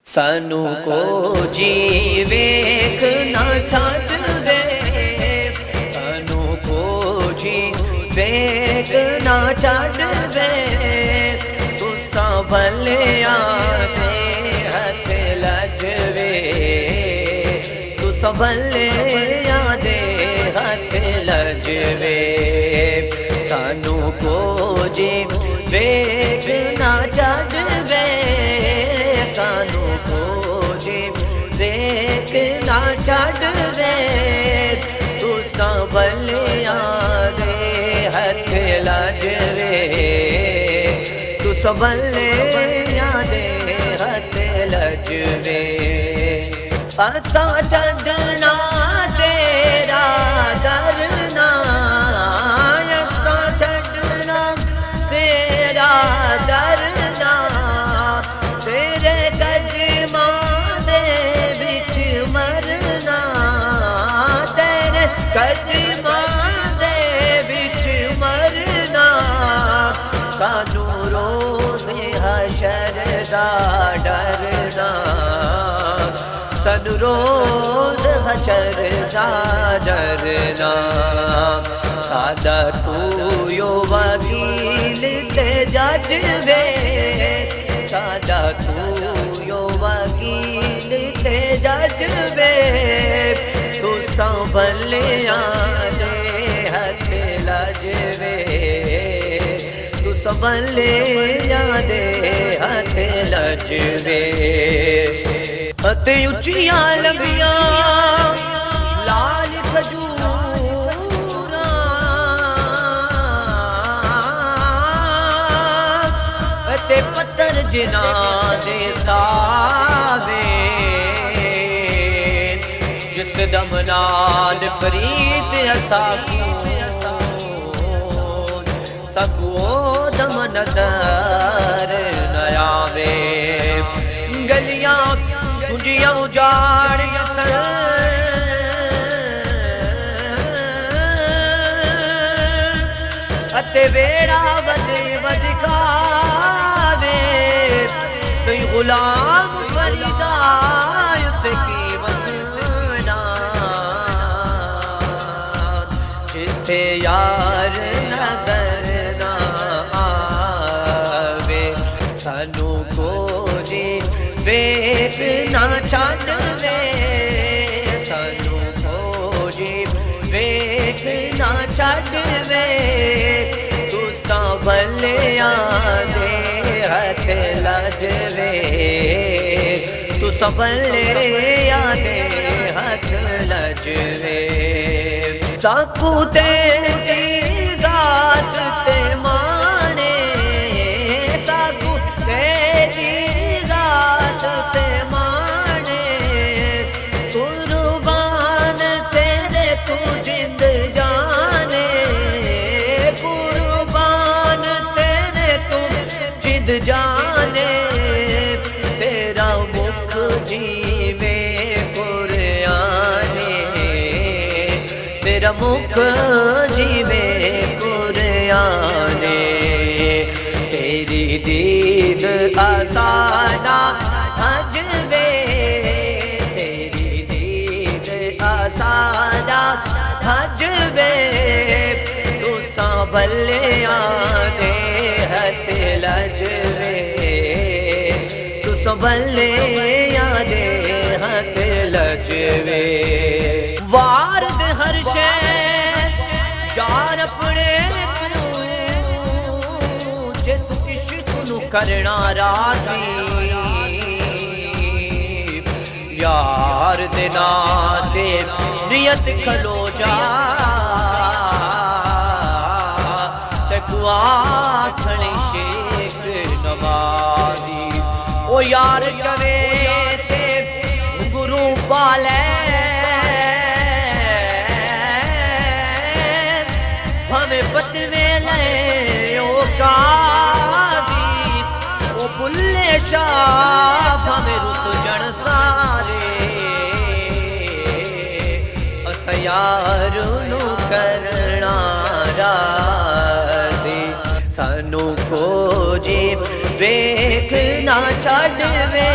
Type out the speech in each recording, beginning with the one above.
सानू को जी वेखना छड्ड दे, सानू को जी वेखना छड्ड दे। तुसा भलिया दे हथ लजवे, तुसा भलिया दे हथ लजवे। सानू को जी वेखना छड्ड दे, सानू को जी वेखना छड्ड दे। तुसा भलिया दे हथ लजवे, तुसा भलिया दे हथ लजवे। असा छड्डना तेरा डरना, असा छड्डना तेरा डरना। तेरे कदमां दे विच मरना, तेरे कदमां दे विच मरना। सानू रोज़े हशर दा डरना, सानू रोज़ हशर दा डरना। सादा तू यो वकील ते जज वे, सादा तू यो वकील ते जज वे। तुसा भलिया दे हथ लजवे, तुसा भलिया दे हथ लजवे। अते उच्चियां लंबियां लाल खजूरां, अते पत्थर जिन्हां दे सावे। जिस दम नाल प्रीत असा सकूं दम नजर न आवे। गलियां सुंजियां उजाड़ियां सन, अते वेड़ा वज वज खावे। कई गुलाम फरीदा उत्ते की वसना, जिथे यार नजर ना आवे। सानू को जी वेखना छड्ड दे, सानू को जी वेखना छड्ड दे। तुसा भलिया दे हथ लजवे, तुसा भलिया दे हथ लजवे। साकू तेरी जात ते माने, साकू तेरी जात ते माने। कुर्बान तेरे तू जिंद जाने, कुर्बान तेरे तू जिंद जाने। तेरा मुख जीवे कुरआने, तेरा मुख जीवे कुरआने। तेरी दीद आसाना हजवे, तेरी दीद आसाना हजवे। तुसा भलिया दे हथ लजवे, तुसा भलिया दे हथ लजवे। वार दे हर शे यार अपने तू, जे तू इश्क नू करना राज़ी। यार दे नाल ते नियत खलो जा, ते तू आखणी शेख नवाज़ी। ओ यार कवे ते गुरु पाले, हमें पतवे ले ओ काजी। ओ बुल्ले शाह हमें रुत जन सारे, अस यार नू करना राज़ी। सानू को जी वेखना छड्ड वे।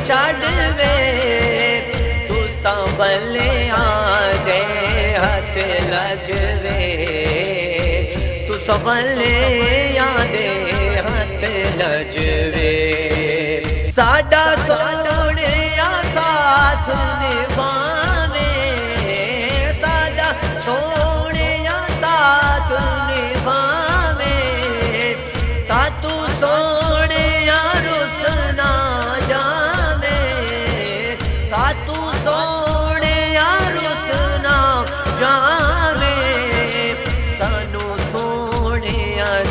छड़ वे तू संभलिया दे हथ लजवे तू संभलिया दे हथ लजवे साडा सोने साथ निभावे साडा सोने साथ निभावे सातू सोने रुस ना जावे सातू सोने रुस ना जावे सानू सोने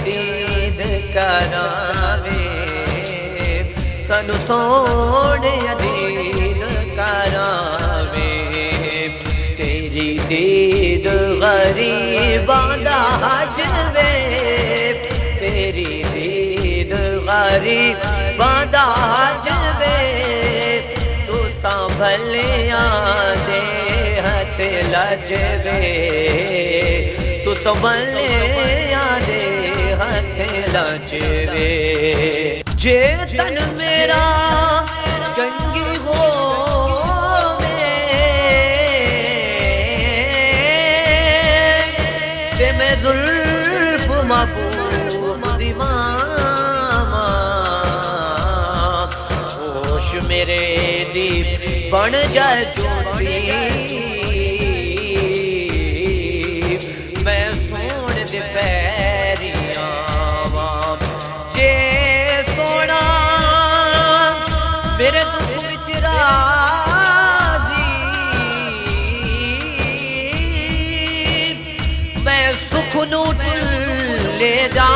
दीद करावे सानू सोने दीद करावे तेरी दीद गरीबां दा हजवे तेरी दीद गरीबां दा हजवे तू संभलिया दे हथ लजवे तू संभलिया दे हथ लजवे जे तन मेरा जंगी हो ते मैं जुल्फ महबूब दीवामा होश मेरे दी बन जाए चोटी मैं सोने दे पैरियां जे सोना मेरे दुख विच राजी मैं सुख नू ले जा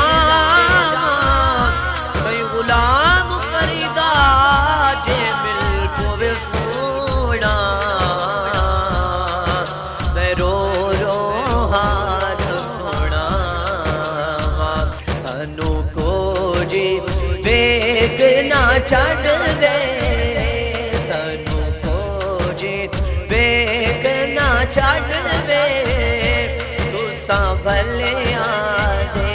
कई गुलाम करीदा जे मिल पोवे सोना मैं रो रो हाथ सोना सानू को जी वेग ना छड़ दे सानू को जी वेग ना छड़ दे तू संभलिया दे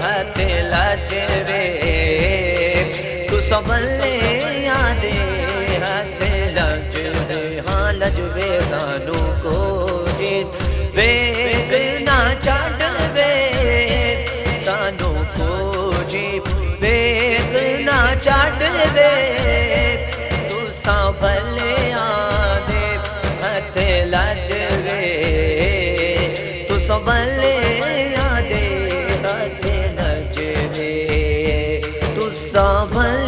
हथ लजवे तू संभलिया दे हथ लजवे हाँ लजवे सानू को जी वेग ना छड़ दे सानू को जी वेग ना छड़ दे तू संभलिया दे हथ लजवे तू संभलिया दे हथ लजवे तू संभल